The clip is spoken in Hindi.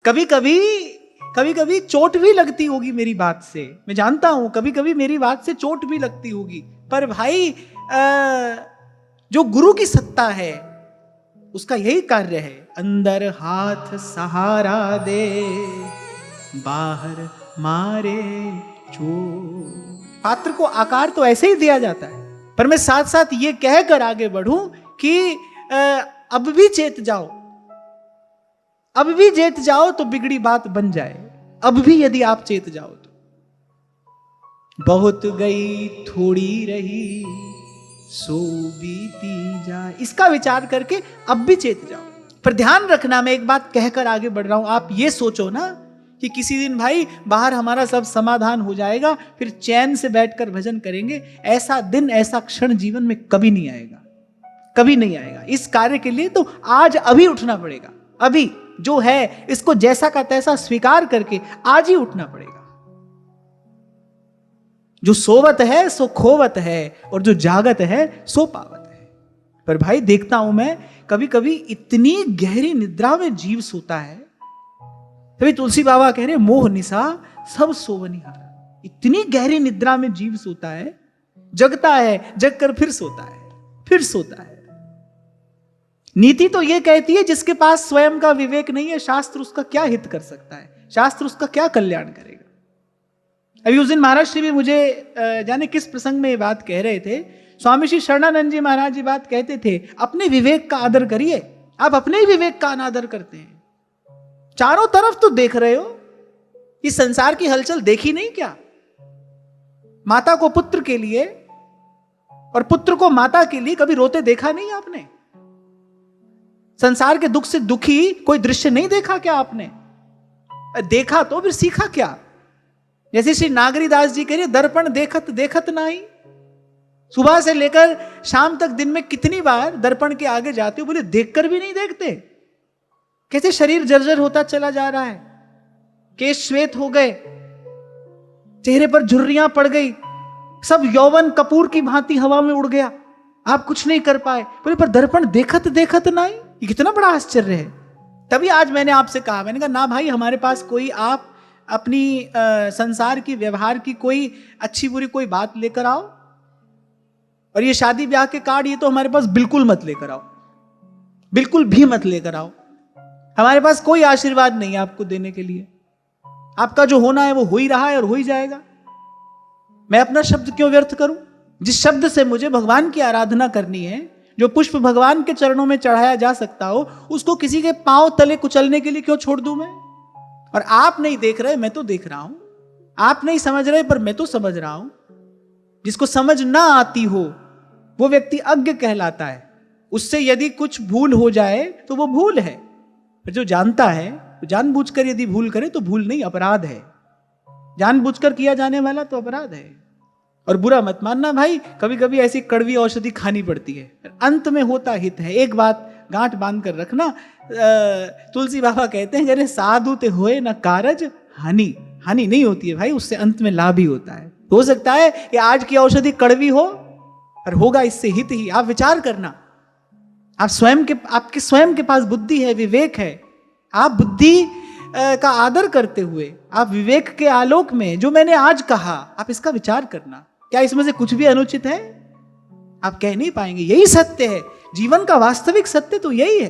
कभी कभी चोट भी लगती होगी मेरी बात से, मैं जानता हूं कभी कभी मेरी बात से चोट भी लगती होगी, पर भाई जो गुरु की सत्ता है उसका यही कार्य है, अंदर हाथ सहारा दे, बाहर मारे चोट। पात्र को आकार तो ऐसे ही दिया जाता है, पर मैं साथ साथ ये कहकर आगे बढ़ूं कि अब भी चेत जाओ, अब भी चेत जाओ तो बिगड़ी बात बन जाए। अब भी यदि आप चेत जाओ तो, बहुत गई थोड़ी रही सो बीती जाए, इसका विचार करके अब भी चेत जाओ। पर ध्यान रखना, मैं एक बात कहकर आगे बढ़ रहा हूं, आप ये सोचो ना कि किसी दिन भाई बाहर हमारा सब समाधान हो जाएगा, फिर चैन से बैठकर भजन करेंगे। ऐसा दिन, ऐसा क्षण जीवन में कभी नहीं आएगा, कभी नहीं आएगा। इस कार्य के लिए तो आज अभी उठना पड़ेगा, अभी जो है इसको जैसा का तैसा स्वीकार करके आज ही उठना पड़ेगा। जो सोवत है सो खोवत है, और जो जागत है सो पावत है। पर भाई देखता हूं मैं कभी कभी इतनी गहरी निद्रा में जीव सोता है, तभी तुलसी बाबा कह रहे मोह निशा सब सोवनिहार। इतनी गहरी निद्रा में जीव सोता है, जगता है, जग कर फिर सोता है, फिर सोता है। नीति तो यह कहती है जिसके पास स्वयं का विवेक नहीं है, शास्त्र उसका क्या हित कर सकता है, शास्त्र उसका क्या कल्याण करेगा। अभी उस दिन महाराज श्री भी मुझे जाने किस प्रसंग में ये बात कह रहे थे, स्वामी श्री शरणानंद जी महाराज जी बात कहते थे, अपने विवेक का आदर करिए। आप अपने ही विवेक का अनादर करते हैं। चारों तरफ तो देख रहे हो, इस संसार की हलचल देखी नहीं क्या? माता को पुत्र के लिए और पुत्र को माता के लिए कभी रोते देखा नहीं आपने? संसार के दुख से दुखी कोई दृश्य नहीं देखा क्या आपने? देखा तो फिर सीखा क्या? जैसे श्री नागरीदास जी कह रहे, दर्पण देखत देखत नहीं। सुबह से लेकर शाम तक दिन में कितनी बार दर्पण के आगे जाते हो, बोले देखकर भी नहीं देखते। कैसे शरीर जर्जर होता चला जा रहा है, केश श्वेत हो गए, चेहरे पर झुर्रियां पड़ गई, सब यौवन कपूर की भांति हवा में उड़ गया, आप कुछ नहीं कर पाए। बोले पर दर्पण देखत देखत नहीं, ये कितना बड़ा आश्चर्य है। तभी आज मैंने आपसे कहा, मैंने कहा ना भाई, हमारे पास कोई आप अपनी संसार की व्यवहार की कोई अच्छी बुरी कोई बात लेकर आओ, और ये शादी ब्याह के कार्ड ये तो हमारे पास बिल्कुल मत लेकर आओ, बिल्कुल भी मत लेकर आओ। हमारे पास कोई आशीर्वाद नहीं है आपको देने के लिए। आपका जो होना है वो हो ही रहा है और हो ही जाएगा। मैं अपना शब्द क्यों व्यर्थ करूं? जिस शब्द से मुझे भगवान की आराधना करनी है, जो पुष्प भगवान के चरणों में चढ़ाया जा सकता हो, उसको किसी के पांव तले कुचलने के लिए क्यों छोड़ दूं मैं? और आप नहीं देख रहे, मैं तो देख रहा हूं। आप नहीं समझ रहे, पर मैं तो समझ रहा हूं। जिसको समझ ना आती हो वो व्यक्ति अज्ञ कहलाता है। उससे यदि कुछ भूल हो जाए तो वो भूल है, पर जो जानता है, तो जानबूझकर यदि भूल करे तो भूल नहीं, अपराध है। जानबूझकर किया जाने वाला तो अपराध है। और बुरा मत मानना भाई, कभी कभी ऐसी कड़वी औषधि खानी पड़ती है, अंत में होता हित है। एक बात गांठ बांध कर रखना, तुलसी बाबा कहते हैं, जरे साधु ते होए न कारज हानि। हानि नहीं होती है भाई, उससे अंत में लाभ ही होता है। हो सकता है कि आज की औषधि कड़वी हो, और होगा इससे हित ही। आप विचार करना, आप आपके स्वयं के पास बुद्धि है, विवेक है। आप बुद्धि का आदर करते हुए, आप विवेक के आलोक में जो मैंने आज कहा, आप इसका विचार करना। क्या इसमें से कुछ भी अनुचित है? आप कह नहीं पाएंगे। यही सत्य है, जीवन का वास्तविक सत्य तो यही है।